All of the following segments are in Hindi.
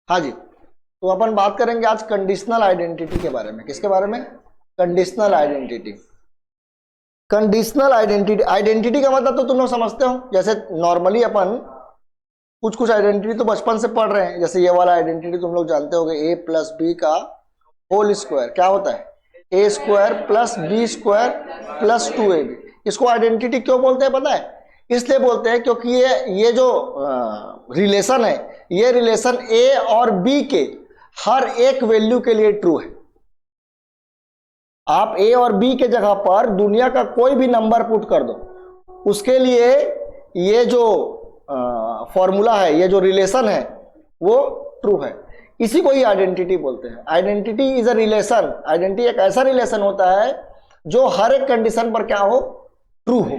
हाँ जी, तो अपन बात करेंगे आज कंडीशनल आइडेंटिटी के बारे में। किसके बारे में? Conditional identity. Conditional identity, identity का मतलब तो तुम लोग समझते हो। जैसे नॉर्मली अपन कुछ आइडेंटिटी तो बचपन से पढ़ रहे हैं। जैसे ये वाला आइडेंटिटी तुम लोग जानते होगे, ए प्लस बी का होल स्क्वायर क्या होता है? A square plus B square plus 2ab। इसको आइडेंटिटी क्यों बोलते हैं पता है? इसलिए बोलते हैं क्योंकि ये जो रिलेशन है, ये रिलेशन ए और बी के हर एक वैल्यू के लिए ट्रू है। आप ए और बी के जगह पर दुनिया का कोई भी नंबर पुट कर दो, उसके लिए ये जो फॉर्मूला है, ये जो रिलेशन है, वो ट्रू है। इसी को ही आइडेंटिटी बोलते हैं। Identity is a relation. Identity एक ऐसा रिलेशन होता है जो हर एक कंडीशन पर क्या हो? ट्रू हो।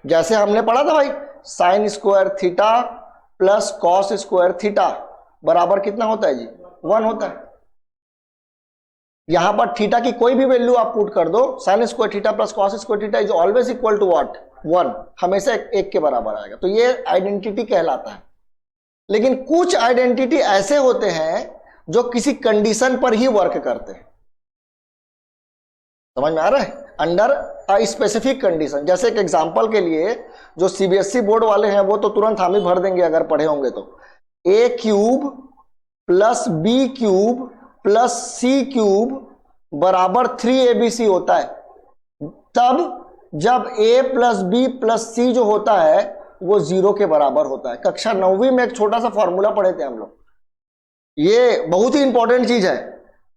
जैसे हमने पढ़ा था भाई, sign square theta plus cos square theta बराबर कितना होता है जी? 1 होता है। यहां पर थीटा की कोई भी वैल्यू आप पुट कर दो, sine square theta plus cos square theta is always equal to what? 1। हमेशा एक के बराबर आएगा। तो ये आइडेंटिटी कहलाता है। लेकिन कुछ आइडेंटिटी ऐसे होते हैं जो किसी कंडीशन पर ही वर्क करते हैं। समझ में आ रहा है? Under a specific condition. जैसे एक एग्जांपल के लिए, जो सीबीएसई बोर्ड वाले हैं वो तो तुरंत हम ही भर देंगे अगर पढ़े होंगे तो। A cube plus B cube plus C cube बराबर 3abc होता है तब जब a plus B plus C जो होता है वो 0 के बराबर होता है। कक्षा 9वीं में एक छोटा सा फॉर्मूला पढ़े थे हम लोग। ये बहुत ही इंपॉर्टेंट चीज है।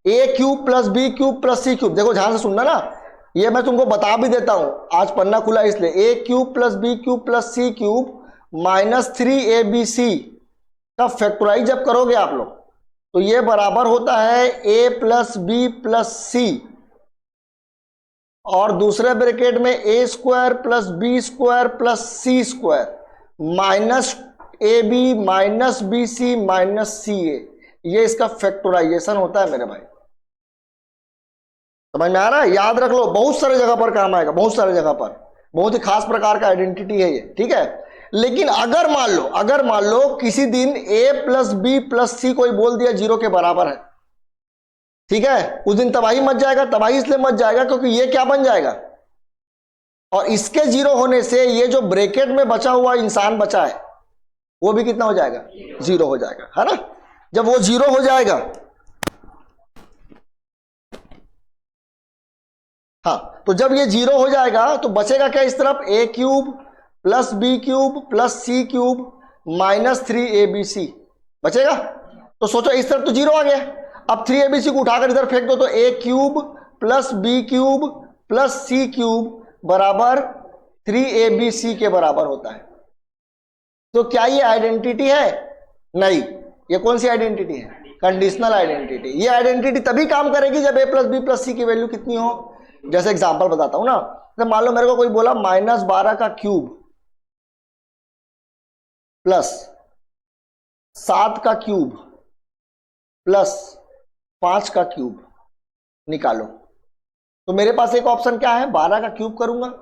A cube plus B cube plus C cube, देखो ध्यान से सुनना ना, ये मैं तुमको बता भी देता हूं, आज पन्ना खुला इसलिए। A cube plus B cube plus C cube minus 3abc का फैक्टराइज जब करोगे आप लोग तो ये बराबर होता है a plus B plus C, और दूसरे ब्रैकेट में A square plus B square plus C square minus A B minus B C minus C A. ये इसका फैक्टराइजेशन होता है मेरे भाई। समझ में आ रहा है? याद रख लो, बहुत सारे जगह पर काम आएगा, बहुत सारे जगह पर। बहुत ही खास प्रकार का आइडेंटिटी है ये, ठीक है। लेकिन अगर मान लो किसी दिन a प्लस बी प्लस सी कोई बोल दिया 0 के बराबर है, ठीक है, उस दिन तबाही मच जाएगा। तबाही इसलिए मच जाएगा क्योंकि ये क्या बन जाएगा, और इसके 0 होने से ये जो ब्रैकेट में बचा हुआ इंसान बचा है वो भी कितना हो जाएगा? 0 हो जाएगा, है ना। जब वो 0 हो जाएगा, हाँ, तो जब ये 0 हो जाएगा तो बचेगा क्या इस तरफ? a cube plus B cube plus C cube minus 3abc बचेगा। तो सोचो इस तरफ तो 0 आ गया। अब 3abc को उठाकर इधर फेंक दो तो a cube plus B cube plus C cube बराबर 3abc के बराबर होता है। तो क्या ये आइडेंटिटी है? नहीं। ये कौन सी आइडेंटिटी है? Conditional identity. ये आइडेंटिटी तभी काम करेगी जब a प्लस बी प्लस सी की वैल्यू कितनी हो। जैसे एग्जांपल बताता हूं ना, तो मान लो मेरे को कोई बोला -12 का क्यूब प्लस 7 का क्यूब प्लस 5 का क्यूब निकालो। तो मेरे पास एक ऑप्शन क्या है? 12 का क्यूब करूंगा,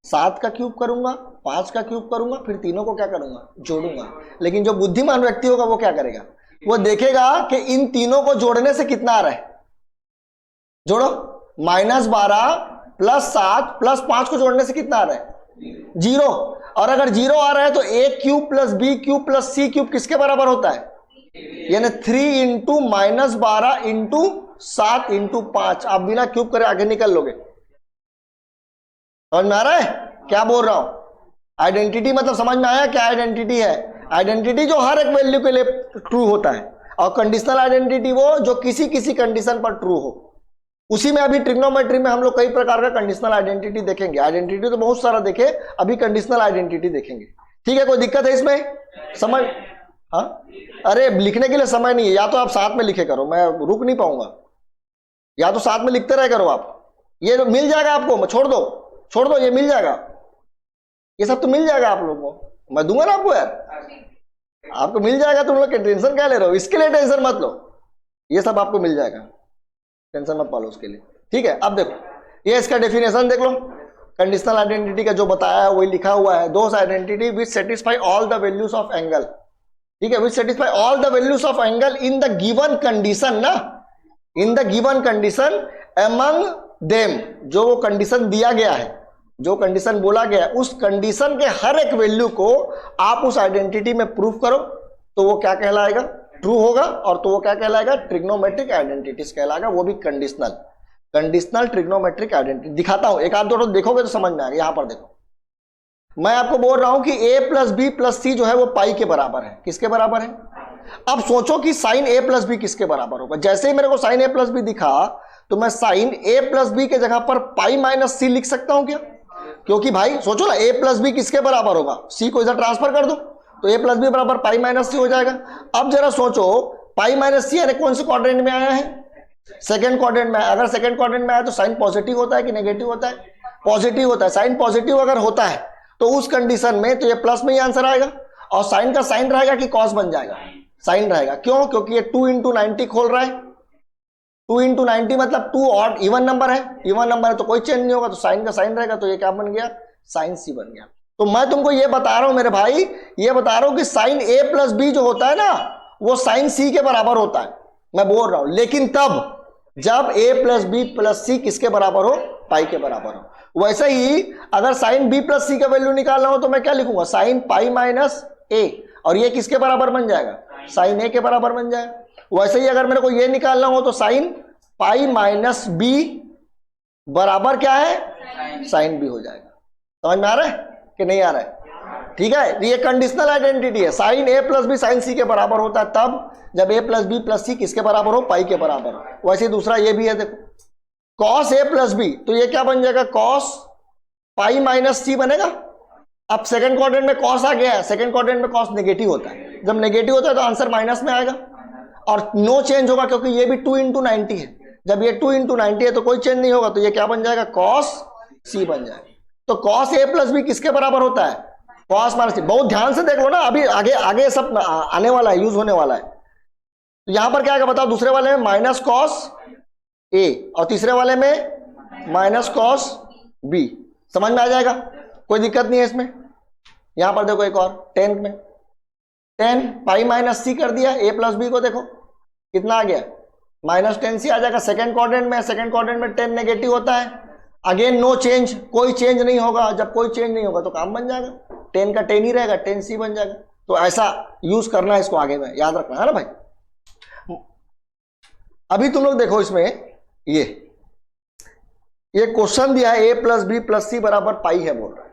7 का क्यूब करूंगा, 5 का क्यूब करूंगा, फिर तीनों को क्या करूंगा? जोड़ूंगा। लेकिन जो बुद्धिमान व्यक्ति होगा वो क्या करेगा? वो देखेगा कि इन तीनों को जोड़ने से कितना आ रहा है। जोड़ो, -12 प्लस 7 प्लस 5 को जोड़ने से कितना आ रहा है? 0। और अगर 0 आ रहा है तो a cube plus B cube plus C cube किसके बराबर होता है? यानी 3 इंटू -12 इंटू 7 इंटू 5। आप बिना क्यूब करे आगे निकल लोगे। समझ में आ रहा है क्या बोल रहा हूं? आइडेंटिटी मतलब समझ में आया क्या आइडेंटिटी है? आइडेंटिटी जो हर एक वैल्यू के लिए ट्रू होता है, और कंडीशनल आइडेंटिटी वो जो किसी कंडीशन पर ट्रू हो। उसी में अभी ट्रिग्नोमेट्री में हम लोग कई प्रकार का कंडीशनल आइडेंटिटी देखेंगे। आइडेंटिटी तो बहुत सारा देखे, अभी कंडीशनल आइडेंटिटी देखेंगे, ठीक है। कोई दिक्कत है इसमें? समझ? हाँ, अरे लिखने के लिए समय नहीं है, या तो आप साथ में लिखे करो, मैं रुक नहीं पाऊंगा, या तो साथ में लिखते रहे करो आप। ये मिल जाएगा आपको, छोड़ दो, ये मिल जाएगा, ये सब तो मिल जाएगा आप लोगों को, मैं दूंगा ना आपको यार, आपको मिल जाएगा। तुम लोग टेंशन क्या ले रहे हो? इसके लिए टेंशन मत लो, ये सब आपको मिल जाएगा, टेंशन मत पालो उसके लिए, ठीक है। अब देखो, ये इसका डेफिनेशन देख लो। कंडीशनल आइडेंटिटी का जो बताया है वही लिखा हुआ है। Those identity which satisfy all the values of angle. ठीक है, which satisfy all the values of angle in the given condition ना, in the given condition among them, जो वो कंडीशन दिया गया है, जो कंडीशन बोला गया है, उस कंडीशन के हर एक वैल्यू को आप उस आइडेंटिटी में प्रूफ करो तो वो क्या कहलाएगा, ट्रू होगा, और तो वो क्या कहलाएगा, ट्रिग्नोमेट्रिक आइडेंटिटीज कहलाएगा, वो भी कंडीशनल, कंडीशनल ट्रिग्नोमेट्रिक आइडेंटिटी। दिखाता हूं, एक आध दो देखोगे तो समझ में आएगा। यहां पर देखो, मैं आपको बोल रहा हूं कि a plus B plus C जो है वो पाई के बराबर है। किसके बराबर है? अब सोचो कि साइन a प्लस बी किसके बराबर होगा। जैसे ही मेरे को साइन a प्लस बी दिखा तो मैं साइन a प्लस बी के जगह पर पाई माइनस सी लिख सकता हूं क्या? क्योंकि भाई सोचो ना, a प्लस बी किसके बराबर होगा, c को इधर ट्रांसफर कर दो तो a प्लस बी बराबर पाई माइनस सी हो जाएगा। अब जरा सोचो, पाई माइनस सी यानी कौन से क्वाड्रेंट में आया है? सेकंड क्वाड्रेंट में। अगर सेकंड क्वाड्रेंट में आया तो साइन पॉजिटिव होता है कि नेगेटिव होता है? पॉजिटिव होता है। साइन पॉजिटिव अगर होता है तो उस कंडीशन में तो ये प्लस में ही आंसर आएगा, और साइन का साइन रहेगा कि कॉस बन जाएगा? साइन रहेगा। क्यों? क्योंकि ये 2 इंटू 90 खोल रहा है। 2 इंटू 90 मतलब 2 और इवन नंबर है, इवन नंबर है तो कोई चेंज नहीं होगा, तो साइन का साइन रहेगा, तो ये क्या बन गया, साइन सी बन गया। तो मैं तुमको ये बता रहा हूं मेरे भाई, ये बता रहा हूं कि साइन ए प्लस बी जो होता है ना, वो साइन सी के बराबर होता है, मैं बोल रहा हूं। लेकिन तब जब ए प्लस बी प्लस सी किसके बराबर हो, पाई के बराबर हो। वैसे ही अगर साइन बी प्लस सी का वैल्यू निकालना हो तो मैं क्या लिखूंगा, साइन पाई माइनस ए, और ये किसके बराबर बन जाएगा, साइन ए के बराबर बन जाएगा। वैसे ही अगर मेरे को ये निकालना हो तो साइन पाई माइनस बी बराबर क्या है, साइन बी हो जाएगा। समझ में आ रहा है कि नहीं आ रहा है? ठीक है, ये कंडीशनल आइडेंटिटी है। Sign A plus B sine C के बराबर होता है तब जब ए प्लस बी प्लस सी किसके बराबर हो, पाई के बराबर हो। वैसे दूसरा ये भी है, देखो कॉस ए प्लस बी, तो ये क्या बन जाएगा, कॉस पाई माइनस सी बनेगा। अब सेकंड क्वाड्रेंट में कॉस आ गया है, सेकंड क्वाड्रेंट में कॉस नेगेटिव होता है, जब नेगेटिव होता है तो आंसर माइनस में आएगा, और नो चेंज होगा क्योंकि ये भी 2 इंटू 90 है। जब ये 2 इंटू 90 है तो कोई चेंज नहीं होगा, तो ये क्या बन जाएगा, कॉस सी बन जाएगा। तो कॉस ए प्लस बी किसके बराबर होता है, कॉस माइनस सी। बहुत ध्यान से देख लो ना, अभी आगे आगे सब आने वाला है, यूज होने वाला है। तो यहां पर क्या आएगा बताओ, दूसरे वाले में माइनस कॉस ए और तीसरे वाले में माइनस कॉस बी। समझ में आ जाएगा, कोई दिक्कत नहीं है इसमें। यहां पर देखो एक और 10 में 10 पाई माइनस सी कर दिया, ए प्लस बी को देखो कितना आ गया, माइनस 10 सी आ जाएगा। सेकंड क्वाड्रेंट में, सेकंड क्वाड्रेंट में 10 नेगेटिव होता है, अगेन नो चेंज, कोई चेंज नहीं होगा। जब कोई चेंज नहीं होगा तो काम बन जाएगा, 10 का 10 ही रहेगा, 10 सी बन जाएगा। तो ऐसा यूज करना है इसको, आगे में याद रखना है ना भाई। अभी तुम लोग देखो इसमें ये क्वेश्चन दिया है, ए प्लस बी प्लस सी बराबर पाई है बोल रहा है,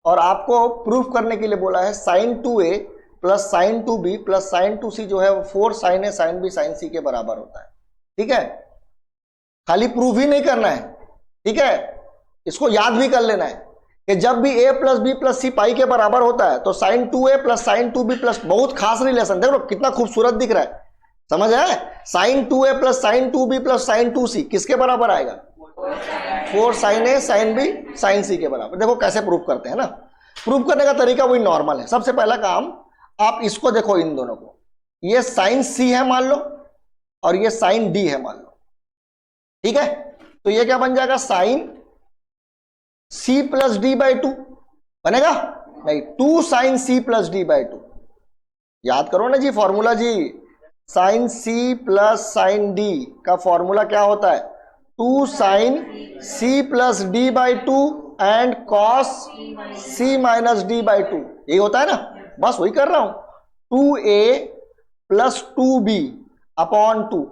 और आपको प्रूफ करने के लिए बोला है sine 2a plus sine 2b plus sine 2c जो है वो 4 sine A sine B sine C के बराबर होता है। ठीक है, खाली प्रूफ ही नहीं करना है, ठीक है, इसको याद भी कर लेना है कि जब भी a प्लस बी प्लस सी पाई के बराबर होता है तो sign 2a plus sine 2b plus, बहुत खास रिलेशन, देखो कितना खूबसूरत दिख रहा है, समझ आया? Sine 2a plus sine 2b plus sine 2c किसके बराबर आएगा, 4 sine A sine B sine C के बराबर। देखो कैसे प्रूफ करते हैं ना, प्रूफ करने का तरीका वही नॉर्मल है। सबसे पहला काम, आप इसको देखो, इन दोनों को, ये साइन सी है मान लो और ये साइन डी है मान लो, ठीक है, तो ये क्या बन जाएगा, sine C plus D by 2 बनेगा, नहीं 2 sine C plus D by 2। याद करो ना जी फॉर्मूला जी, sine C plus sine D का फॉर्मूला क्या होता है, 2 sine C plus D by 2 and cos C minus D by 2, यही होता है ना, बस वही कर रहा हूं, 2a प्लस 2b अपॉन 2।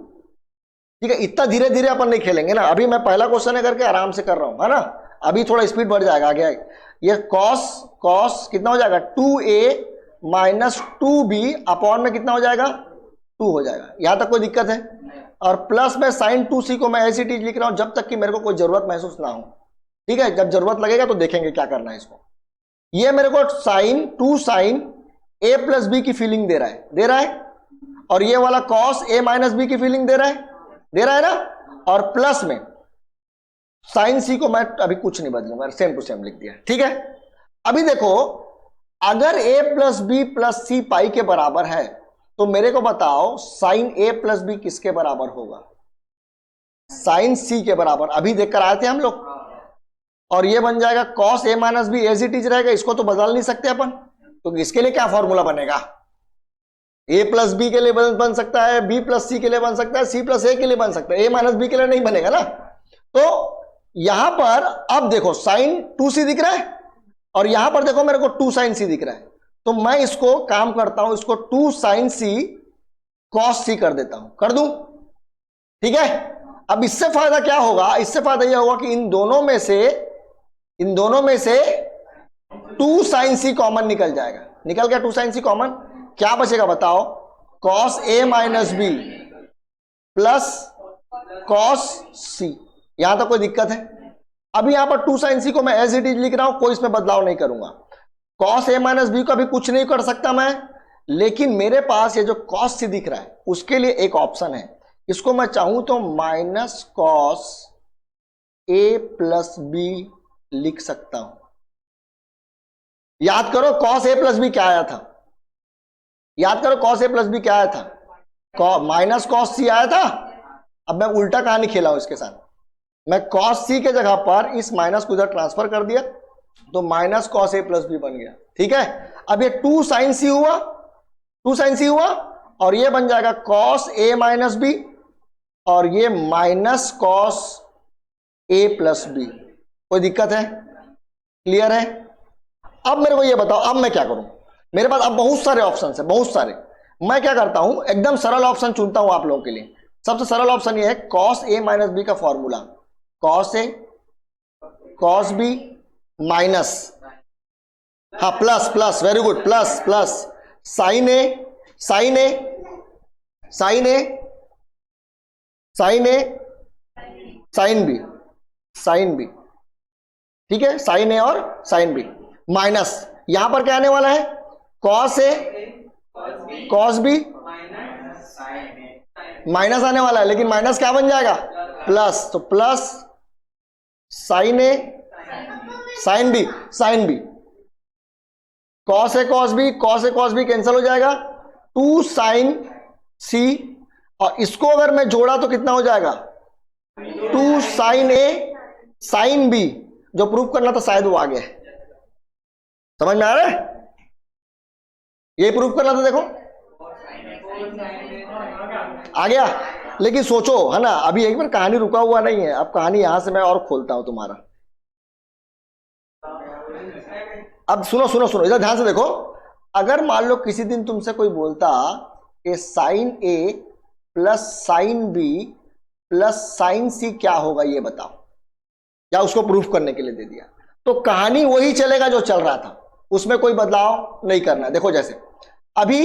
ठीक है, इतना धीरे धीरे अपन नहीं खेलेंगे ना, अभी मैं पहला क्वेश्चन है करके आराम से कर रहा हूं, है ना, अभी थोड़ा स्पीड बढ़ जाएगा आगे आगे। ये कॉस कितना हो जाएगा, 2a माइनस 2b अपॉन में कितना हो जाएगा, 2 हो जाएगा। यहां तक कोई दिक्कत है? और प्लस में साइन 2c को मैं ऐसी चीज लिख रहा हूं जब तक कि मेरे को कोई जरूरत महसूस ना हो, ठीक है, जब जरूरत लगेगा तो देखेंगे क्या करना है इसको। ये मेरे को sine 2 sine a plus B की फीलिंग दे रहा है, और ये वाला कॉस a माइनस बी की फीलिंग दे रहा है ना, और प्लस में साइन सी को मैं अभी कुछ नहीं बदलूंगा, सेम टू सेम लिख दिया, ठीक है। अभी देखो, अगर a प्लस बी प्लस सी पाई के बराबर है तो मेरे को बताओ साइन a प्लस बी किसके बराबर होगा, साइन सी के बराबर। अभी देखकर आए थे हम लोग, और ये बन जाएगा cos a minus B as it is रहेगा, इसको तो बदल नहीं सकते अपन, तो इसके लिए क्या फॉर्मूला बनेगा, ए प्लस बी के लिए बन सकता है, बी प्लस सी के लिए बन सकता है, सी प्लस ए के लिए बन सकता है, ए माइनस बी के लिए नहीं बनेगा ना। तो यहां पर अब देखो साइन 2c दिख रहा है और यहां पर देखो मेरे को 2 साइन सी दिख रहा है, तो मैं इसको काम करता हूं, इसको 2 साइन सी कॉस सी कर देता हूं, कर दूं, ठीक है। अब इससे फायदा क्या होगा, इससे फायदा यह होगा कि इन दोनों में से 2 साइन सी कॉमन निकल जाएगा। निकल गया 2 साइन सी कॉमन, क्या बचेगा बताओ, cos A minus B plus cos सी। यहां तक कोई दिक्कत है? अभी यहां पर 2 साइन सी को मैं एज इट इज लिख रहा हूं, कोई इसमें बदलाव नहीं करूंगा। कॉस ए माइनस बी को अभी कुछ नहीं कर सकता मैं, लेकिन मेरे पास ये जो कॉस सी दिख रहा है उसके लिए एक ऑप्शन है, इसको मैं चाहूं तो minus cos A plus B लिख सकता हूं। याद करो कॉस ए प्लस बी क्या आया था, याद करो कॉस ए प्लस बी क्या आया था, माइनस कॉस सी आया था। अब मैं उल्टा कहानी खेला हूं इसके साथ, मैं कॉस सी के जगह पर इस माइनस को इधर ट्रांसफर कर दिया तो minus cos A plus B बन गया, ठीक है। अब ये 2 साइन सी हुआ, 2 साइन सी हुआ और ये बन जाएगा कॉस ए माइनस बी और ये minus cos A plus B. कोई दिक्कत है? क्लियर है? अब मेरे को ये बताओ अब मैं क्या करूं, मेरे पास अब बहुत सारे ऑप्शन है, बहुत सारे। मैं क्या करता हूं, एकदम सरल ऑप्शन चुनता हूं आप लोगों के लिए। सबसे सरल ऑप्शन ये है कॉस ए माइनस बी का formula, cos A cos B minus, हाँ plus plus, very good, plus plus sine A sine A sine A sine A sine B sine B, ठीक है, साइन ए और साइन बी माइनस, यहां पर क्या आने वाला है, cos A cos B minus आने वाला है, लेकिन माइनस क्या बन जाएगा, प्लस, तो plus sine A sine B sine B, cos A cos B, cos A cos B cancel हो जाएगा, 2 साइन सी, और इसको अगर मैं जोड़ा तो कितना हो जाएगा, 2 साइन ए साइन बी। जो प्रूव करना था शायद वो आ गया, समझ में आ रहा है, ये प्रूव करना था, देखो आ गया। लेकिन सोचो है ना, अभी एक बार कहानी रुका हुआ नहीं है, अब कहानी यहां से मैं और खोलता हूं तुम्हारा। अब सुनो सुनो सुनो, इधर ध्यान से देखो, अगर मान लो किसी दिन तुमसे कोई बोलता कि sine A plus sine B plus sine C क्या होगा ये बताओ, या उसको प्रूफ करने के लिए दे दिया, तो कहानी वही चलेगा जो चल रहा था, उसमें कोई बदलाव नहीं करना। देखो जैसे अभी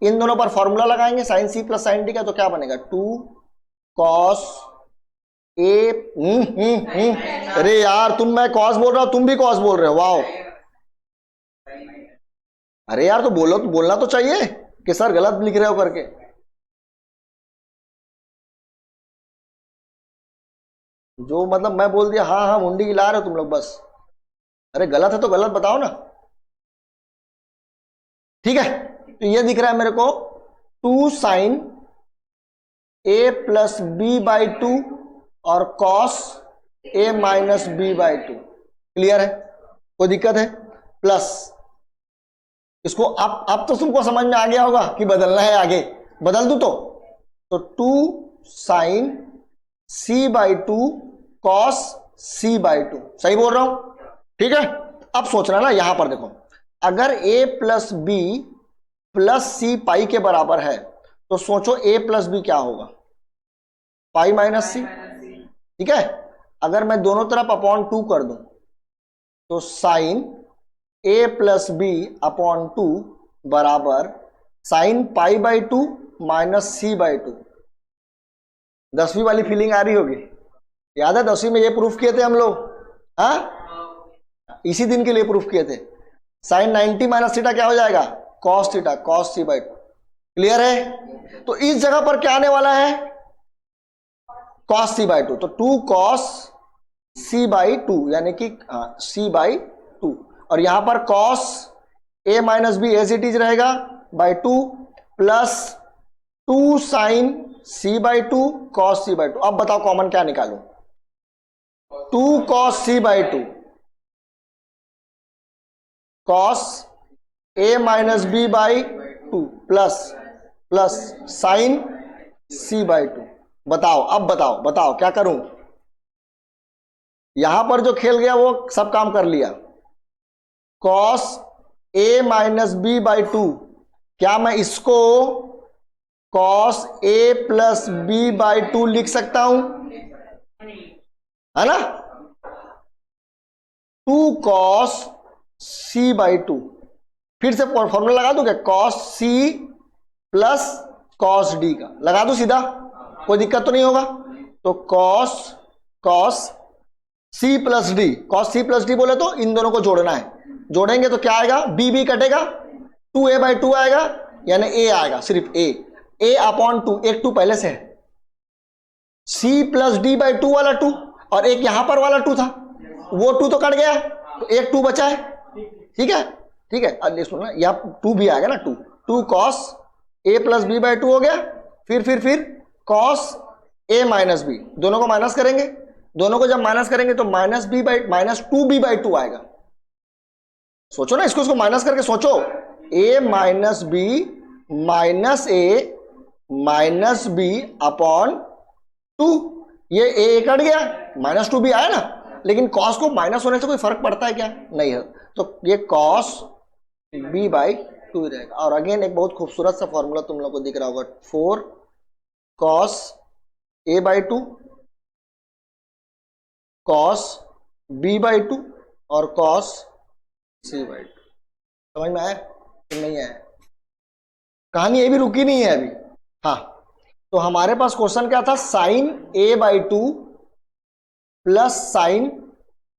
इन दोनों पर फॉर्मूला लगाएंगे sine C plus sine D का, तो क्या बनेगा, 2 कॉस ए, अरे यार तुम, मैं कॉस बोल रहा हूं तुम भी कॉस बोल रहे हो, वाओ। अरे यार तो बोलो, तो बोलना तो चाहिए कि सर गलत लिख रहे हो करके। जो मतलब मैं बोल दिया हाँ हाँ मुंडी हिला रहे हो तुम लोग बस, अरे गलत है तो गलत बताओ ना, ठीक है। तो ये दिख रहा है मेरे को 2 sine A plus B by 2 और cos A minus B by 2, clear है, कोई दिक्कत है, प्लस इसको अब तो तुमको समझ में आ गया होगा कि बदलना है, आगे बदल दूं तो 2 sine C by 2 cos C by 2, सही बोल रहा हूं, ठीक है। अब सोचना ना, यहां पर देखो, अगर a प्लस बी प्लस सी पाई के बराबर है तो सोचो a प्लस बी क्या होगा, पाई माइनस सी, ठीक है। अगर मैं दोनों तरफ अपॉन 2 कर दूं तो sine a plus B upon 2 बराबर sine pi by 2 minus C by 2। 10वीं वाली फीलिंग आ रही होगी, याद है 10वीं में ये प्रूफ किए थे हम लोग, हाँ इसी दिन के लिए प्रूफ किए थे। साइन 90 माइनस थीटा क्या हो जाएगा, cos theta, cos C by 2, clear है। तो इस जगह पर क्या आने वाला है, कॉस सी बाई 2, तो 2 कॉस सी बाई 2 यानी कि सी बाई 2, और यहां पर cos A minus B as it is रहेगा by 2 plus 2 sine C by 2 cos C by 2। अब बताओ कॉमन क्या निकालूं, 2 cos C by 2 cos A minus B by 2 plus plus sine c/2। बताओ, अब बताओ बताओ क्या करूं? यहां पर जो खेल गया वो सब काम कर लिया। cos a माइनस b/2, क्या मैं इसको cos a प्लस b/2 लिख सकता हूं? है ना? 2 cos c/2, फिर से फॉर्मूला लगा दूं क्या? cos c plus cos d का लगा दूं सीधा, कोई दिक्कत तो नहीं होगा? तो cos c plus D, cos c plus D बोले तो इन दोनों को जोड़ना है। जोड़ेंगे तो क्या आएगा? b कटेगा, 2a/2 आएगा, यानी a आएगा, सिर्फ a अपॉन 2, एक 2 पहले से है, c प्लस d/2 वाला 2, और एक यहां पर वाला 2 था, वो 2 तो कट गया, तो एक 2 बचा है। ठीक है, ठीक है, अब सुनना, यहां 2 भी आएगा ना, 2 cos a प्लस b/2 हो गया, फिर cos a माइनस b, दोनों को माइनस करेंगे, दोनों को जब माइनस करेंगे तो माइनस 2b/2 आएगा। सोचो ना, इसको माइनस करके सोचो, a minus b minus a minus b upon 2, ये a कट गया, माइनस 2 भी आया ना, लेकिन cos को माइनस होने से कोई फर्क पड़ता है क्या? नहीं है, तो ये cos b/2 रहेगा। और अगेन एक बहुत खूबसूरत सा फॉर्मूला तुम लोग को दिख रहा होगा, 4 cos a/2 cos b/2 और cos c/2। समझ में आया कि नहीं आया? कहानी ये भी रुकी नहीं है अभी। हाँ, तो हमारे पास क्वेश्चन क्या था? Sine a/2 plus sine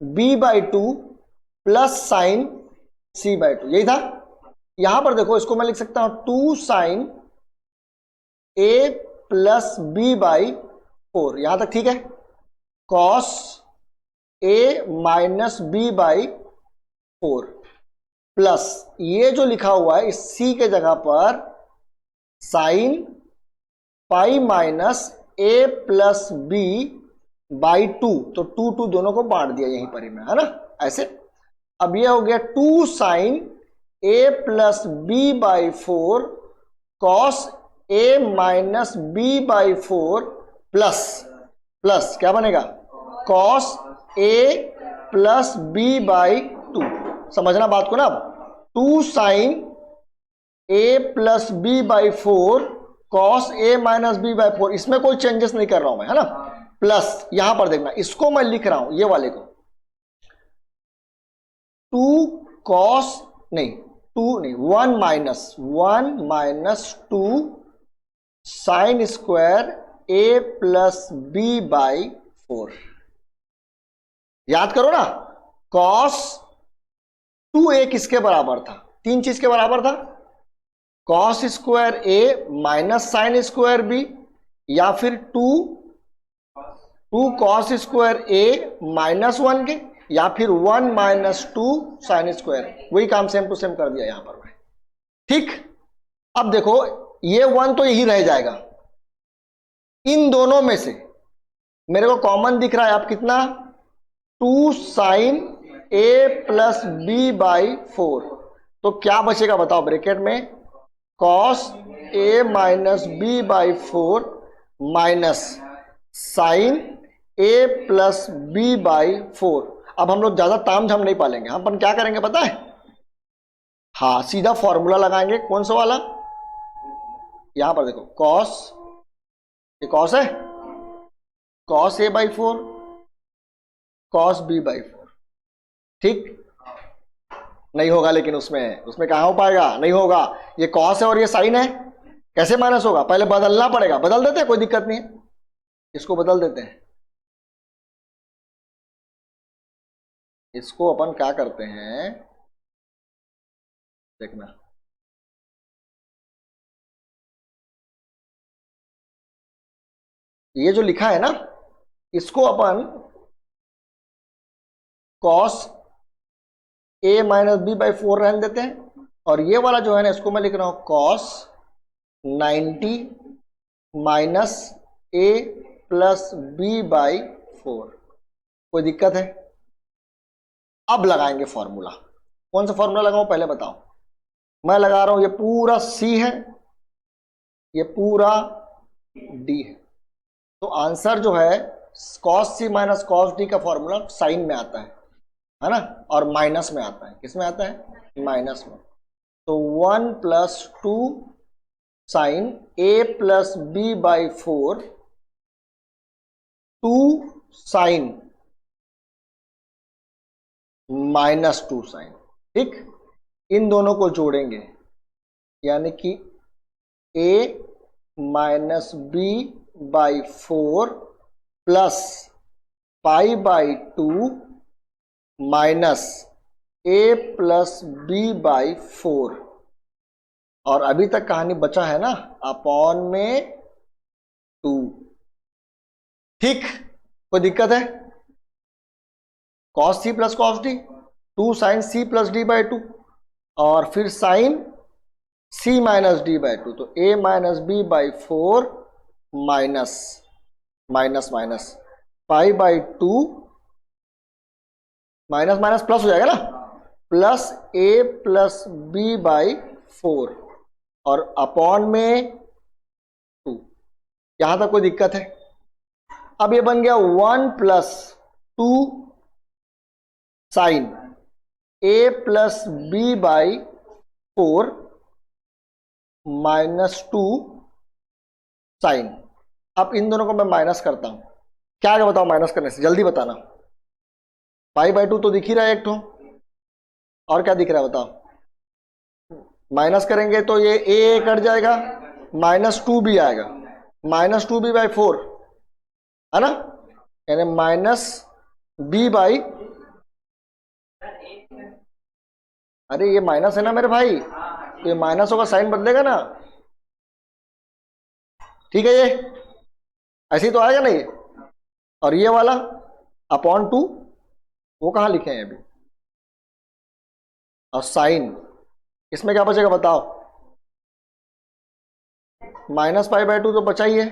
b/2 plus sine c/2, यही था। यहां पर देखो, इसको मैं लिख सकता हूं 2 साइन a प्लस b/4, यहां तक ठीक है। cos a minus b/4 plus ये जो लिखा हुआ है इस c के जगह पर sine pi minus a plus b/2, तो 2 दोनों को बांट दिया यहीं पर ही में, है ना, ऐसे। अब ये हो गया 2 sine a plus b/4 cos a minus b/4 plus क्या बनेगा? cos a plus b/2। समझना बात को ना। अब 2 sine a plus b/4 cos a minus b/4, इसमें कोई चेंजेस नहीं कर रहा हूं मैं, है ना। प्लस यहां पर देखना, इसको मैं लिख रहा हूं, ये वाले को 1 minus 2 sine square a plus b/4। याद करो ना, cos 2a किसके बराबर था? 3 चीज के बराबर था, cos square a minus sine square b, या फिर 2 cos स्क्वायर a माइनस 1 के, या फिर 1 माइनस 2 साइन स्क्वायर। वही काम सेम टू सेम कर दिया यहां पर। ठीक, अब देखो ये 1 तो यही रह जाएगा, इन दोनों में से मेरे को कॉमन दिख रहा है आप कितना? 2 साइन a प्लस b/4, तो क्या बचेगा बताओ ब्रैकेट में? cos a minus b/4 minus sine a plus b/4। अब हम लोग ज्यादा ताम झाम नहीं पालेंगे, हम अपन क्या करेंगे पता है? हाँ, सीधा फॉर्मूला लगाएंगे। कौन सा वाला? यहां पर देखो, cos, ये cos है, cos a/4 cos b/4। ठीक, नहीं होगा, लेकिन उसमें कहां हो पाएगा? नहीं होगा, ये cos है और ये साइन है, कैसे माइनस होगा? पहले बदलना पड़ेगा, बदल देते हैं, कोई दिक्कत नहीं है, इसको बदल देते हैं। इसको अपन क्या करते हैं, देखना, ये जो लिखा है ना, इसको अपन cos a माइनस b/4 रहने देते हैं, और ये वाला जो है ना, इसको मैं लिख रहा हूं cos 90 minus a plus b/4। कोई दिक्कत है? अब लगाएंगे फॉर्मूला। कौन सा फॉर्मूला लगाऊं पहले बताओ? मैं लगा रहा हूं, ये पूरा c है, ये पूरा डी है। तो आंसर जो है cos c minus cos d का फॉर्मूला साइन में आता है ना, और माइनस में आता है। किस में आता है? माइनस में। तो 1 plus 2 sine a plus b by 4 2 sine minus 2 sine. ठीक, इन दोनों को जोड़ेंगे यानी कि a minus b by 4 plus pi by 2 minus a plus b by 4। और अभी तक कहानी बचा है ना, अपॉन में 2। ठीक, कोई दिक्कत है? cos c plus cos d, 2 sine c plus d by 2, और फिर sine c minus d by 2। तो a minus b by 4 minus minus minus pi by 2, minus minus plus हो जाएगा ना, plus a plus b by 4 और अपॉन में 2। यहां तक कोई दिक्कत है? अब ये बन गया 1 plus 2 sine a plus b by 4 minus 2 sine. अब इन दोनों को मैं माइनस करता हूं। क्या क्या बताओ माइनस करने से, जल्दी बताना। पाई बाई 2 तो दिख ही रहा है एक तो, और क्या दिख रहा है बताओ? माइनस करेंगे तो ये a कट जाएगा, माइनस 2b आएगा, माइनस 2b बाई 4 है ना, यानी माइनस b बाई, अरे ये माइनस है ना मेरे भाई, तो ये माइनस होगा, साइन बदलेगा ना। ठीक है, ये ऐसे ही तो आएगा ना ये। और ये वाला अपॉन 2 वो कहां लिखे हैं अभी, और साइन, इसमें क्या बचेगा बताओ? माइनस पाई बाई 2 तो बचा ही है,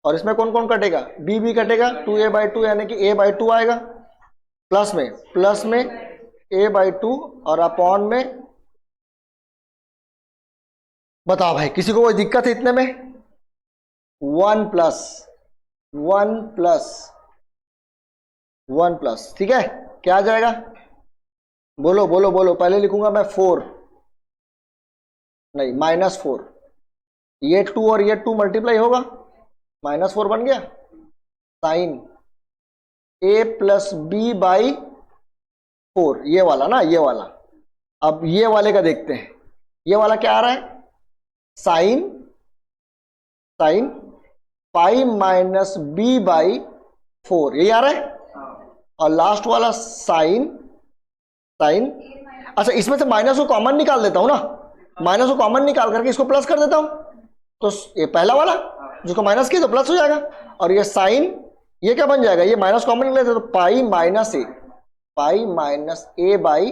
और इसमें कौन कौन कटेगा? b भी कटेगा, 2a बाई 2 यानी कि a बाई 2 आएगा, प्लस में a बाई 2 और अपॉन में, बताओ भाई किसी को कोई दिक्कत है इतने में? 1 प्लस 1 प्लस 1 प्लस, ठीक है, क्या आ जाएगा? बोलो बोलो बोलो, पहले लिखूंगा मैं 4, नहीं माइनस 4, ये 2 और ये 2 मल्टीप्लाई होगा, माइनस 4 बन गया, sine a plus b by 4, ये वाला ना, ये वाला। अब ये वाले का देखते हैं, ये वाला क्या आ रहा है? Sine pi minus b by 4, यही आ रहा है। और लास्ट वाला साइन, अच्छा इसमें से माइनस को कॉमन निकाल देता हूं ना, माइनस को कॉमन निकाल करके इसको प्लस कर देता हूं, तो ये पहला वाला जिसको माइनस किया तो प्लस हो जाएगा, और ये साइन, ये क्या बन जाएगा? ये माइनस कॉमन निकले तो पाई माइनस a बाई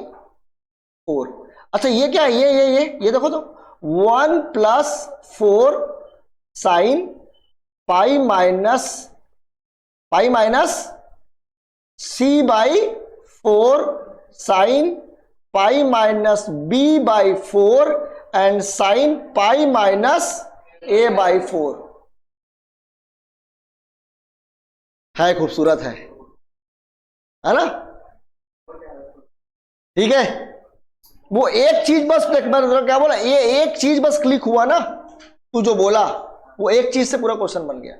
4। अच्छा ये क्या है? ये देखो तो, 1 plus 4 sine pi minus c by 4 sine pi minus b by 4 and sine pi minus a by 4। है खूबसूरत है ना? ठीक है, वो एक चीज बस, क्या बोला, ये एक चीज बस क्लिक हुआ ना, तू जो बोला वो एक चीज से पूरा क्वेश्चन बन गया।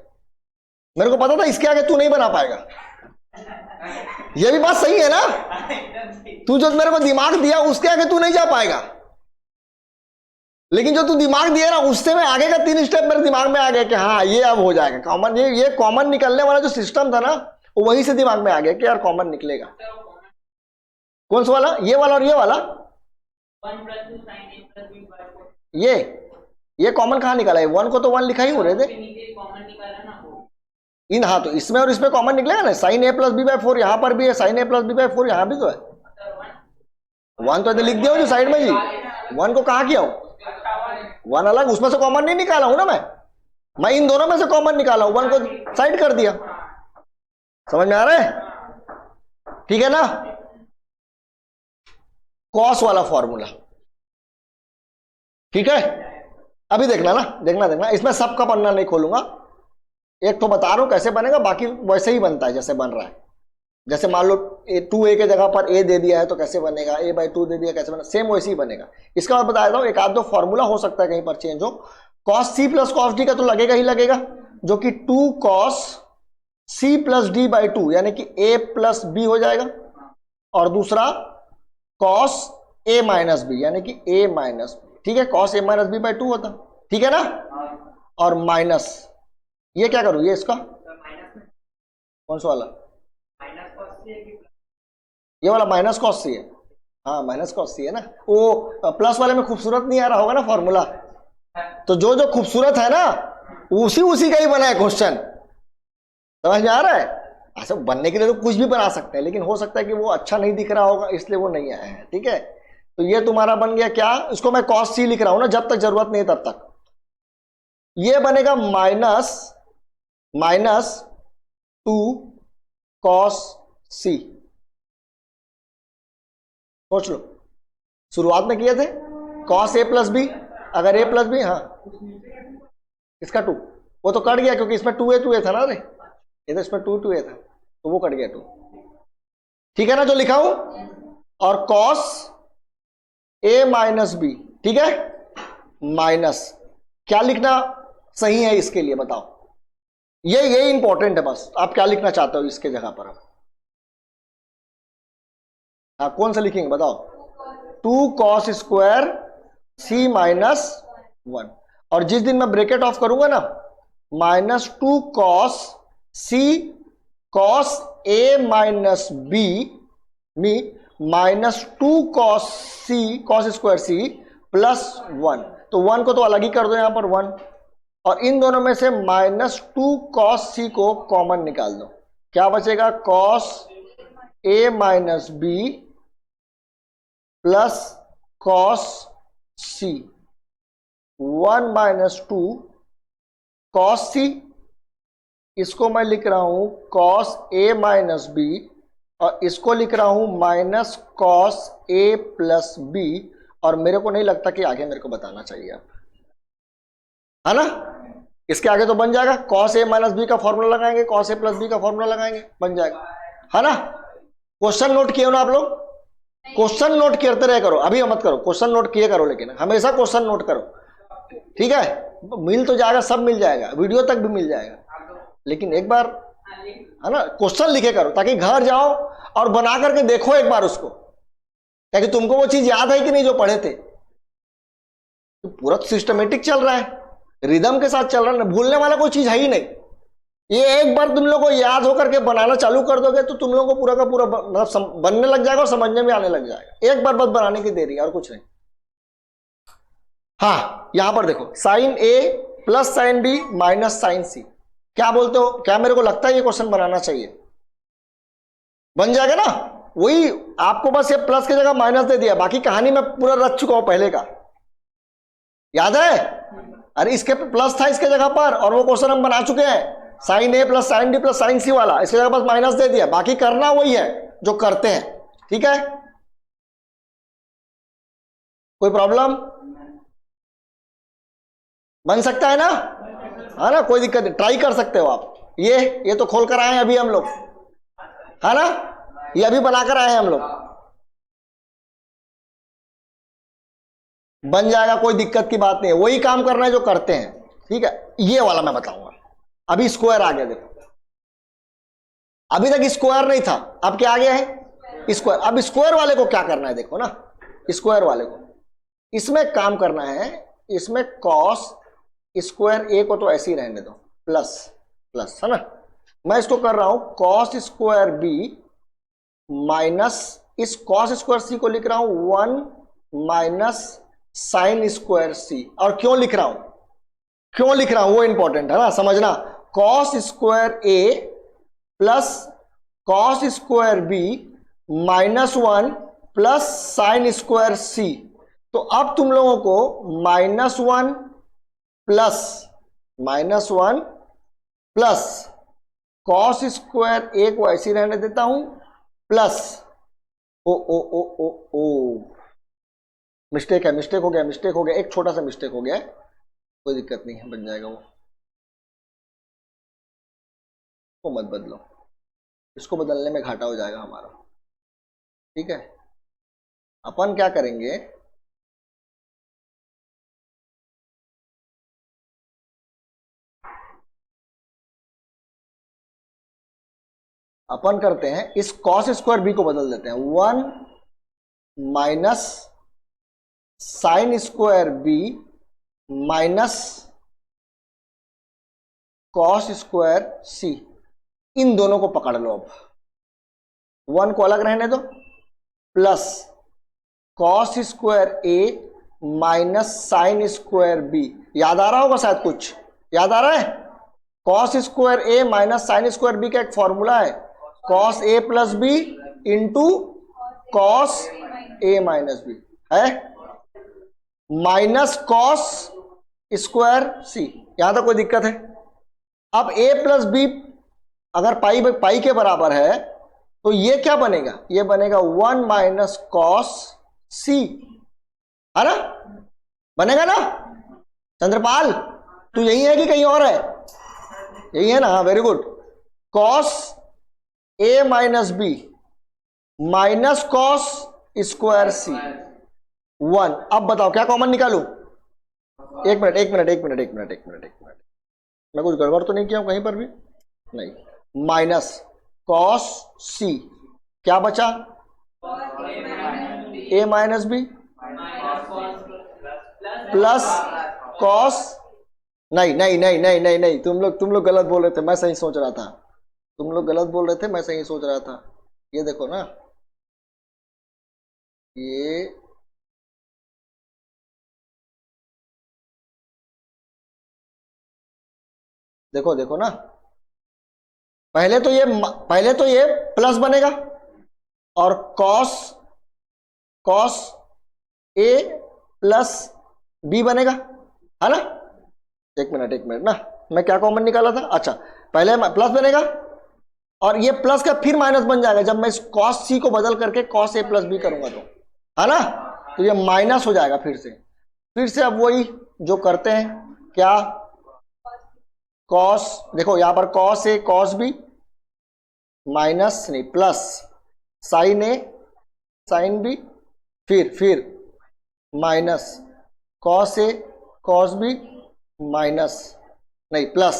मेरे को पता था इसके आगे तू नहीं बना पाएगा, ये भी बात सही है ना? तू जो मेरे को दिमाग दिया उसके आगे तू नहीं जा पाएगा, लेकिन जो तू दिमाग दिया ना उससे मैं आगे का 3 स्टेप मेरे दिमाग में आ गया कि हाँ ये अब हो जाएगा कॉमन। ये कॉमन निकलने वाला जो सिस्टम था ना, वो वहीं से दिमाग में आ गया कि यार कॉमन निकलेगा। कौन सा वाला? ये वाला और ये वाला, ये कॉमन कहां निकाला है? 1 को तो 1 लिखा ही हो रहे थे इन, हाँ तो इसमें और इसमें कॉमन निकलेगा ना, sine a plus b by 4 यहां पर भी है, sine a plus b by 4 यहां भी तो है। 1 तो लिख दिया जो साइड में जी, 1 को कहा किया हूं? 1 अलग, उसमें से कॉमन नहीं निकाला हूं ना मैं इन दोनों में से कॉमन निकाला हूं, 1 को साइड कर दिया। समझ में आ रहा है? ठीक है ना? कॉस वाला फॉर्मूला, ठीक है, अभी देखना ना, देखना इसमें सबका पन्ना नहीं खोलूंगा, एक तो बता रहा हूं कैसे बनेगा, बाकी वैसे ही बनता है जैसे बन रहा है। जैसे मान लो 2a के जगह पर a दे दिया है तो कैसे बनेगा, a/2 दे दिया कैसे बनेगा, सेम वैसे ही बनेगा। इसका मैं बता देता हूं, एक आध दो फॉर्मूला हो सकता है कहीं पर चेंज हो। cos c plus cos d का तो लगेगा ही लगेगा, जो कि 2 cos c प्लस d/2 यानी कि a प्लस b हो जाएगा, और दूसरा cos a माइनस बी यानी कि a माइनस b, ठीक है, cos a माइनस b/2 होता, ठीक है ना। और माइनस ये क्या करूं, ये इसका कौन सा वाला, ये वाला माइनस कॉस सी है, हाँ माइनस कॉस सी है ना। वो प्लस वाले में खूबसूरत नहीं आ रहा होगा ना फॉर्मूला, तो जो जो खूबसूरत है ना उसी का ही बना है क्वेश्चन, समझ में आ रहा है। ऐसा बनने के लिए तो कुछ भी बना सकते हैं, लेकिन हो सकता है कि वो अच्छा नहीं दिख रहा होगा इसलिए वो नहीं आया है, ठीक है। तो ये तुम्हारा बन गया क्या, इसको मैं कॉस सी लिख रहा हूं ना, जब तक जरूरत नहीं तब तक। ये बनेगा माइनस 2 कॉस सी। सोच लो, शुरुआत में किए थे कॉस ए प्लस बी, अगर ए प्लस बी, हाँ इसका 2, वो तो कट गया क्योंकि इसमें 2a था ना, अरे ये तो इसमें 2a था तो वो कट गया 2, ठीक है ना जो लिखा हूं। और कॉस ए माइनस बी, ठीक है, माइनस क्या लिखना सही है इसके लिए बताओ, ये इंपॉर्टेंट है बस, आप क्या लिखना चाहते हो इसके जगह पर, हाँ कौन सा लिखेंगे बताओ, 2 cos स्क्वायर c माइनस 1, और जिस दिन मैं ब्रैकेट ऑफ करूंगा ना, -2 cos c cos a minus B में -2 cos c cos square c plus 1, तो 1 को तो अलग ही कर दो यहां पर 1, और इन दोनों में से -2 cos c को कॉमन निकाल दो, क्या बचेगा, cos a minus B plus cos c, 1 - 2 cos c, इसको मैं लिख रहा हूं cos a माइनस बी, और इसको लिख रहा हूं minus cos a plus B, और मेरे को नहीं लगता कि आगे मेरे को बताना चाहिए अब, है ना। इसके आगे तो बन जाएगा, cos a माइनस बी का फॉर्मूला लगाएंगे, cos a प्लस बी का फॉर्मूला लगाएंगे, बन जाएगा, है ना। क्वेश्चन नोट किए हो ना आप लोग, क्वेश्चन नोट करते रहे करो, अभी मत करो, क्वेश्चन नोट किए करो, लेकिन हमेशा क्वेश्चन नोट करो, ठीक है। मिल तो जाएगा, सब मिल जाएगा, वीडियो तक भी मिल जाएगा, लेकिन एक बार है ना क्वेश्चन लिखे करो, ताकि घर जाओ और बना करके देखो एक बार उसको, ताकि तुमको वो चीज याद है कि नहीं जो पढ़े थे। तो पूरा सिस्टमेटिक चल रहा है, रिदम के साथ चल रहा है, भूलने वाला कोई चीज है ही नहीं। ये एक बार तुम लोग को याद होकर के बनाना चालू कर दोगे तो तुम लोगों को पूरा का पूरा मतलब बनने लग जाएगा और समझने में आने लग जाएगा, एक बार बस बनाने की देरी है और कुछ नहीं। हाँ यहां पर देखो, sine A plus sine B minus sine C, क्या बोलते हो, क्या मेरे को लगता है ये क्वेश्चन बनाना चाहिए, बन जाएगा ना। वही आपको बस ये प्लस की जगह माइनस दे दिया, बाकी कहानी मैं पूरा रच चुका हूं पहले का, याद है। अरे इसके प्लस था इसके जगह पर, और वो क्वेश्चन हम बना चुके हैं, sine A plus sine D plus sine C वाला, इसके जगह बस माइनस दे दिया, बाकी करना वही है जो करते हैं, ठीक है। कोई प्रॉब्लम, बन सकता है ना, है ना, कोई दिक्कत नहीं, ट्राई कर सकते हो आप। ये तो खोल कर आए हैं अभी हम लोग, है ना, ये अभी बनाकर आए हैं हम लोग, बन जाएगा, कोई दिक्कत की बात नहीं है, वही काम करना है जो करते हैं, ठीक है। ये वाला मैं बताऊंगा, अभी स्क्वायर आ गया, देखो अभी तक स्क्वायर नहीं था, अब क्या आ गया है स्क्वायर। अब स्क्वायर वाले को क्या करना है, देखो ना, स्क्वायर वाले को इसमें काम करना है, इसमें कॉस स्क्वायर ए को तो ऐसे ही रहने दो, प्लस प्लस, है ना। मैं इसको कर रहा हूं कॉस स्क्वायर बी माइनस, इस कॉस स्क्वायर सी को लिख रहा हूं 1 माइनस साइन स्क्वायर सी। और क्यों लिख रहा हूं वो इंपॉर्टेंट है ना, समझना। Cos square A plus cos square B -1 plus sine square C. तो अब तुम लोगों को -1 प्लस कॉस स्क्वायर ए को ऐसे रहने देता हूं, प्लस मिस्टेक हो गया, एक छोटा सा मिस्टेक हो गया, कोई दिक्कत नहीं है, बन जाएगा वो मत बदलो, इसको बदलने में घाटा हो जाएगा हमारा। ठीक है, अपन क्या करेंगे, अपन करते हैं इस कॉस स्क्वायर बी को बदल देते हैं 1 minus sine square B minus cos square C. इन दोनों को पकड़ लो, अब 1 को अलग रहने दो, प्लस कॉस स्क्वायर ए माइनस साइन स्क्वायर बी। याद आ रहा होगा शायद, कुछ याद आ रहा है? कॉस स्क्वायर ए माइनस साइन स्क्वायर बी का एक फॉर्मूला है, cos A plus B into cos A minus B है, माइनस कॉस स्क्वायर सी। यहां तक कोई दिक्कत है? अब ए प्लस बी अगर पाई के बराबर है तो ये क्या बनेगा, ये बनेगा 1 माइनस कॉस सी, है ना? बनेगा ना चंद्रपाल? तू यही है कि कहीं और है? यही है ना, हाँ very good. Cos A minus B minus cos square C 1। अब बताओ क्या कॉमन निकालू? एक मिनट, मैं कुछ गड़बड़ तो नहीं किया हूं कहीं पर भी? नहीं। माइनस कॉस सी, क्या बचा? ए माइनस बी प्लस कॉस, नहीं, तुम लोग गलत बोल रहे थे, मैं सही सोच रहा था। तुम लोग गलत बोल रहे थे, मैं सही सोच रहा था। ये देखो ना, ये देखो ना, पहले तो ये प्लस बनेगा और कॉस ए प्लस बी बनेगा, है ना? एक मिनट ना, मैं क्या कॉमन निकाला था? अच्छा, पहले प्लस बनेगा और ये प्लस का फिर माइनस बन जाएगा जब मैं इस कॉस सी को बदल करके कॉस ए प्लस बी करूंगा तो, है ना? तो ये माइनस हो जाएगा फिर से। अब वही जो करते हैं, क्या? कॉस, देखो यहां पर cos A cos B minus नहीं plus sine A sine B, फिर minus cos A cos B minus नहीं plus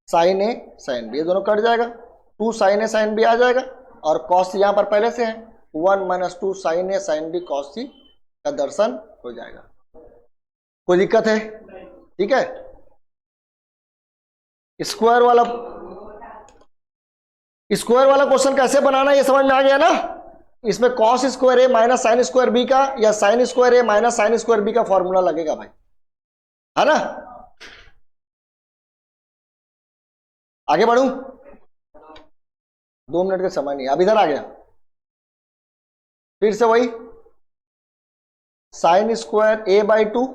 sine A sine B, ये दोनों कट जाएगा, 2 साइन ए साइन बी आ जाएगा और कॉस सी यहां पर पहले से है, 1 minus 2 sine A sine B cos सी का दर्शन हो जाएगा। कोई दिक्कत है? ठीक है, स्क्वायर वाला क्वेश्चन कैसे बनाना ये समझ में आ गया ना? इसमें कॉस स्क्वायर ए माइनस साइन स्क्वायर बी का या साइन स्क्वायर ए माइनस साइन स्क्वायर बी का फॉर्मूला लगेगा भाई, है ना? आगे बढ़ूं? 2 मिनट का समय नहीं, अब इधर आ गया। फिर से वही sine square A by 2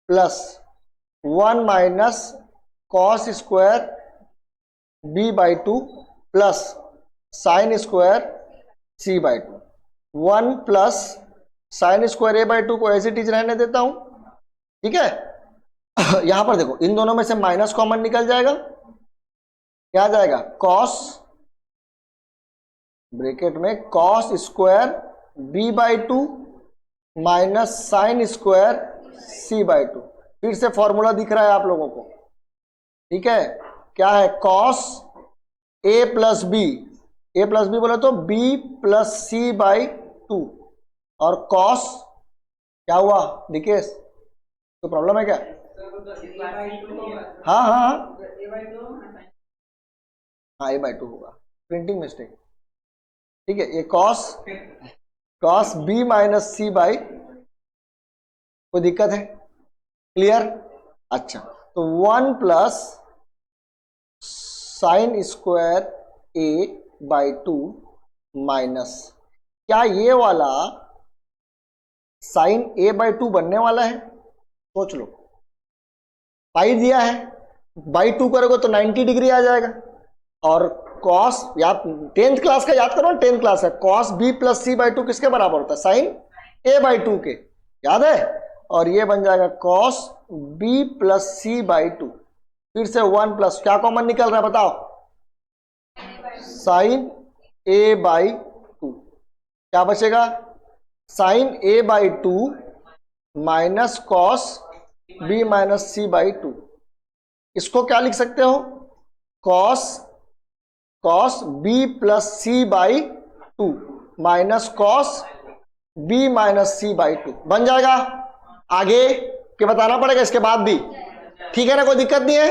plus 1 minus cos square B by 2 plus sine square C by 2। 1 plus sine square A by 2 को ऐसे टीच रहने देता हूं, ठीक है? यहां पर देखो, इन दोनों में से माइनस कॉमन निकल जाएगा, क्या आ जाएगा? कॉस ब्रैकेट में cos square B by 2 minus sine square C by 2। फिर से फॉर्मूला दिख रहा है आप लोगों को, ठीक है? क्या है? कॉस ए प्लस बी बोले तो बी प्लस सी बाई 2 और कॉस क्या हुआ निकेश? तो प्रॉब्लम है क्या? हाँ ए बाई 2 होगा, प्रिंटिंग मिस्टेक, ठीक है? ये cos B minus C by, कोई दिक्कत है? क्लियर? अच्छा, तो 1 plus sine square A by 2 minus, क्या ये वाला साइन ए बाई 2 बनने वाला है? सोच लो, पाई दिया है, बाई 2 करोगे तो 90 डिग्री आ जाएगा और कॉस, याद 10th क्लास का याद करो, 10th क्लास है, cos B plus C by 2 किसके बराबर होता है? साइन ए बाई 2 के, याद है? और ये बन जाएगा cos b plus C by 2। फिर से 1 प्लस क्या कॉमन निकल रहा है बताओ, साइन a बाई 2। क्या बचेगा, sine a by 2 minus cos b minus C by 2। इसको क्या लिख सकते हो, cos b plus C by 2 minus cos b minus C by 2 बन जाएगा। आगे के बताना पड़ेगा इसके बाद भी, ठीक है ना, कोई दिक्कत नहीं है।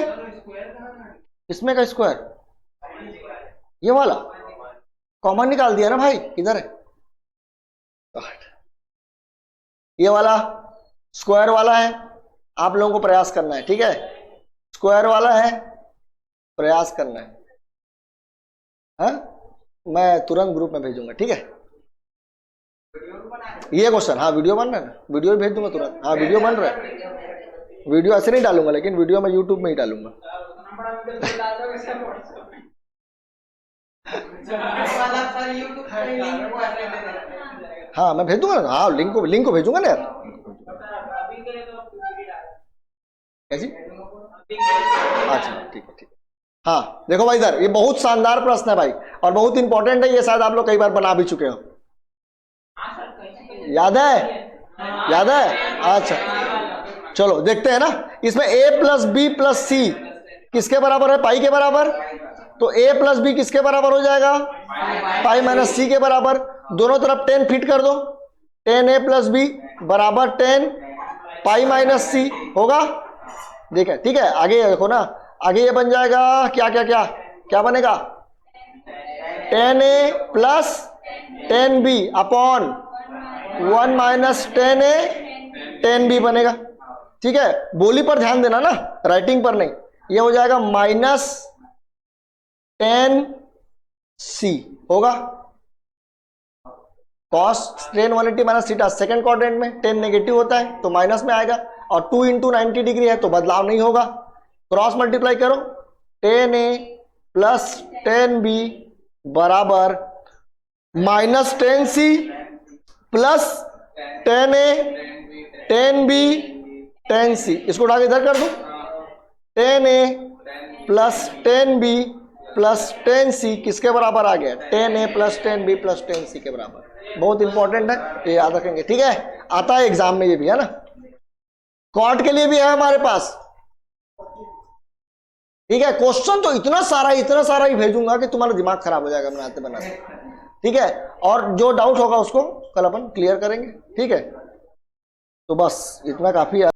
इसमें का स्क्वायर, ये वाला कॉमन निकाल दिया ना भाई, इधर है ये वाला स्क्वायर वाला है, आप लोगों को प्रयास करना है, ठीक है, स्क्वायर वाला है, प्रयास करना है। हाँ मैं तुरंत ग्रुप में भेजूंगा, ठीक है ये क्वेश्चन। हाँ वीडियो बन रहा है ना, वीडियो भी भेज दूंगा तुरंत। हाँ वीडियो बन रहा है, वीडियो ऐसे नहीं डालूंगा, लेकिन वीडियो मैं यूट्यूब में ही डालूंगा। हाँ मैं भेज दूंगा ना, हाँ लिंक को भेजूंगा ना यार। कैसी, अच्छा ठीक है ठीक है। हाँ देखो भाई इधर, ये बहुत शानदार प्रश्न है भाई, और बहुत इंपॉर्टेंट है, ये शायद आप लोग कई बार बना भी चुके हो। याद है अच्छा चलो देखते हैं ना। इसमें a प्लस बी प्लस सी किसके बराबर है, पाई के बराबर। तो a प्लस बी किसके बराबर हो जाएगा, पाई माइनस सी के बराबर। दोनों तरफ 10 फिट कर दो, 10a प्लस बी बराबर 10 पाई माइनस सी होगा। ठीक है ठीक है, आगे देखो ना, आगे ये बन जाएगा क्या क्या क्या क्या बनेगा, 10a plus 10b upon 1 minus 10a 10b बनेगा। ठीक है, बोली पर ध्यान देना ना, राइटिंग पर नहीं। ये हो जाएगा माइनस 10c होगा, cos tan 180 minus theta second quadrant में 10 नेगेटिव होता है तो माइनस में आएगा, और 2 इंटू 90 डिग्री है तो बदलाव नहीं होगा। क्रॉस मल्टीप्लाई करो, 10a प्लस 10b बराबर minus 10c plus 10a 10b 10c। इसको उठा के इधर कर दो, 10a plus 10b plus 10c किसके बराबर आ गया, 10a plus 10b plus 10c के बराबर। बहुत इंपॉर्टेंट है, ये याद रखेंगे। ठीक है, आता है एग्जाम में ये भी, है ना, कॉट के लिए भी है हमारे पास। ठीक है, क्वेश्चन तो इतना सारा ही भेजूंगा कि तुम्हारा दिमाग खराब हो जाएगा बनाते बनाते। ठीक है, और जो डाउट होगा उसको कल अपन क्लियर करेंगे। ठीक है, तो बस इतना काफी है।